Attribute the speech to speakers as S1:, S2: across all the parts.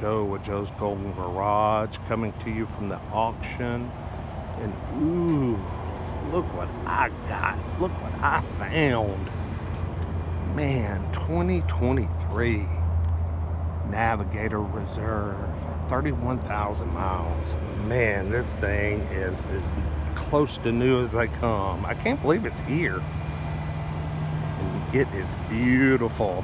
S1: Joe with Joe's Golden Garage, coming to you from the auction. And ooh, look what I got. Look what I found. Man, 2023 Navigator Reserve, 31,000 miles. Man, this thing is as close to new as they come. I can't believe it's here. And it is beautiful.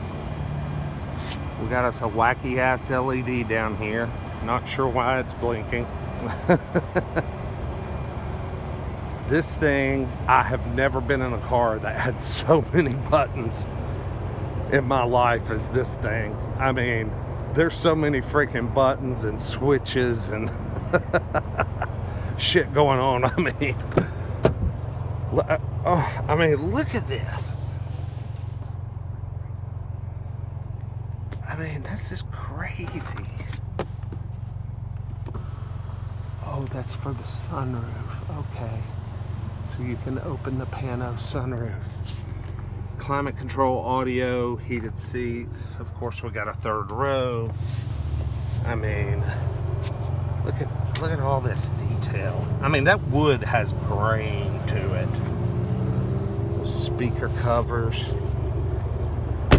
S1: We got us a wacky ass LED down here. Not sure why it's blinking. This thing, I have never been in a car that had so many buttons in my life as this thing. I mean, there's so many freaking buttons and switches and shit going on. I mean, look at this. I mean, this is crazy. Oh, that's for the sunroof. Okay. So you can open the pano sunroof. Climate control, audio, heated seats. Of course, we got a third row. I mean, look at all this detail. I mean, that wood has grain to it. Those speaker covers.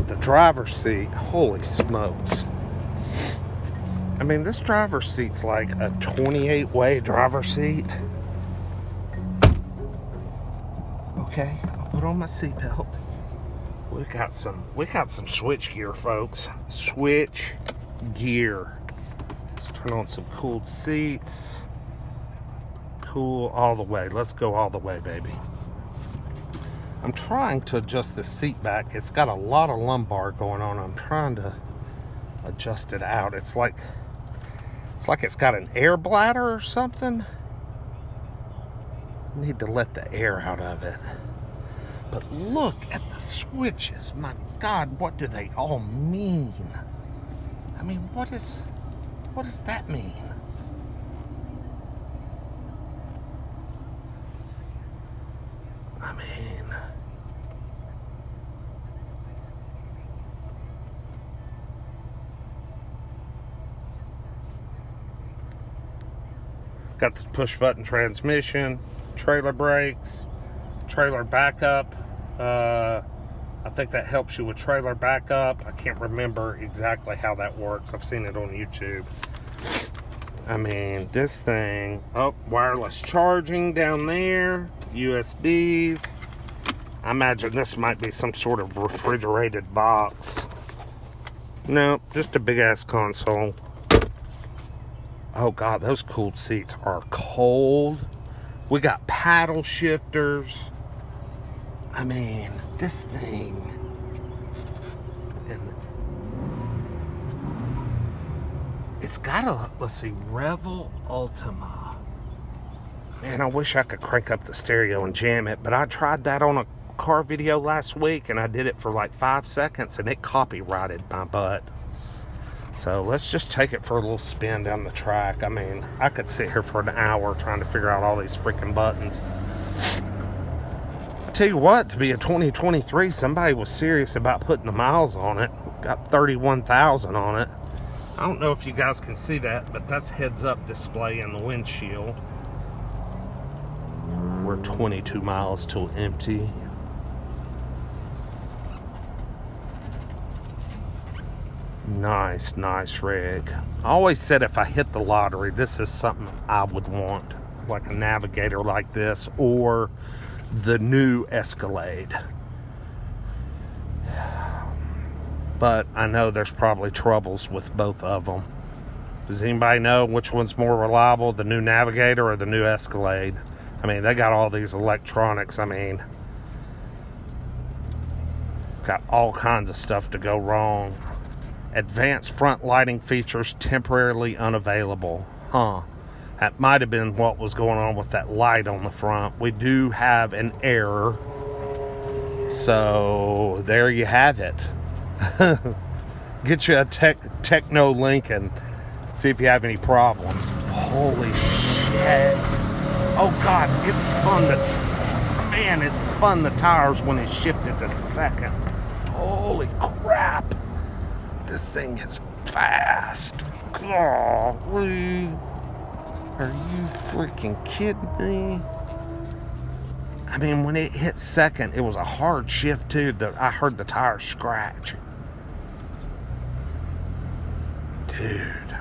S1: The driver's seat, holy smokes. I mean, this driver's seat's like a 28-way driver's seat. Okay, I'll put on my seatbelt. We got some switch gear, folks. Switch gear. Let's turn on some cooled seats. Cool all the way. Let's go all the way, baby. I'm trying to adjust the seat back. It's got a lot of lumbar going on. I'm trying to adjust it out. It's like it's got an air bladder or something. Need to let the air out of it. But look at the switches. My God, what do they all mean? I mean, what does that mean? I mean, got the push button transmission, trailer brakes, trailer backup. I think that helps you with trailer backup. I can't remember exactly how that works. I've seen it on YouTube. I mean, this thing, wireless charging down there, USBs. I imagine this might be some sort of refrigerated box. No, just a big ass console. Oh God, those cooled seats are cold. We got paddle shifters. I mean, this thing. And it's got a, let's see, Revel Ultima. Man, I wish I could crank up the stereo and jam it, but I tried that on a car video last week and I did it for like 5 seconds and it copyrighted my butt. So let's just take it for a little spin down the track. I mean, I could sit here for an hour trying to figure out all these freaking buttons. I tell you what, to be a 2023, somebody was serious about putting the miles on it. Got 31,000 on it. I don't know if you guys can see that, but that's heads-up display in the windshield. We're 22 miles till empty. Nice rig. I always said if I hit the lottery, this is something I would want. Like a Navigator like this, or the new Escalade. But I know there's probably troubles with both of them. Does anybody know which one's more reliable, the new Navigator or the new Escalade? I mean, they got all these electronics. I mean, got all kinds of stuff to go wrong. Advanced front lighting features temporarily unavailable. That might have been what was going on with that light on the front. We do have an error. So there you have it. Get you a Techno Lincoln. See if you have any problems. Holy shit. Oh God, it spun the tires when it shifted to second. Holy crap. this thing is fast. Golly. Are you freaking kidding me? I mean, when it hit second, it was a hard shift too. I heard the tire scratch. Dude.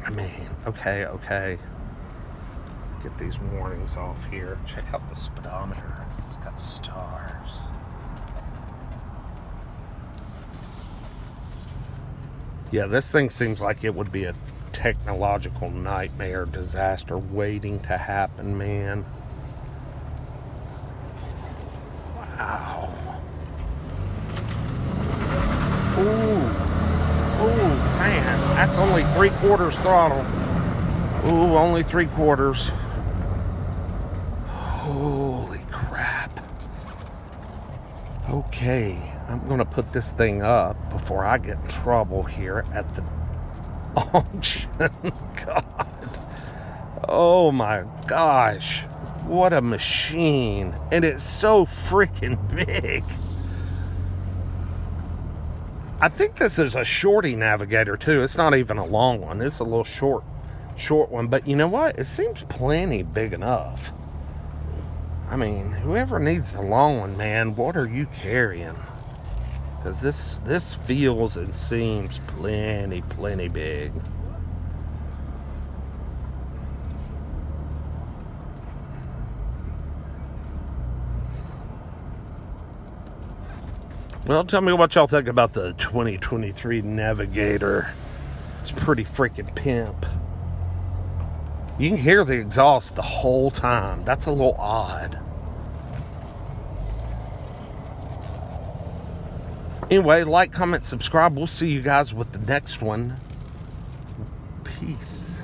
S1: I mean, okay. Get these warnings off here. Check out the speedometer. It's got stars. Yeah, this thing seems like it would be a technological nightmare, disaster waiting to happen, man. Wow. Ooh, man, that's only 3/4 throttle. Ooh, only 3/4. Holy crap. Okay, I'm gonna put this thing up before I get in trouble here at the auction. God. Oh my gosh. What a machine. And it's so freaking big. I think this is a shorty Navigator too. It's not even a long one. It's a little short one. But you know what? It seems plenty big enough. I mean, whoever needs the long one, man, what are you carrying? Because this feels and seems plenty big. Well, tell me what y'all think about the 2023 Navigator. It's pretty freaking pimp. You can hear the exhaust the whole time. That's a little odd. Anyway, like, comment, subscribe. We'll see you guys with the next one. Peace.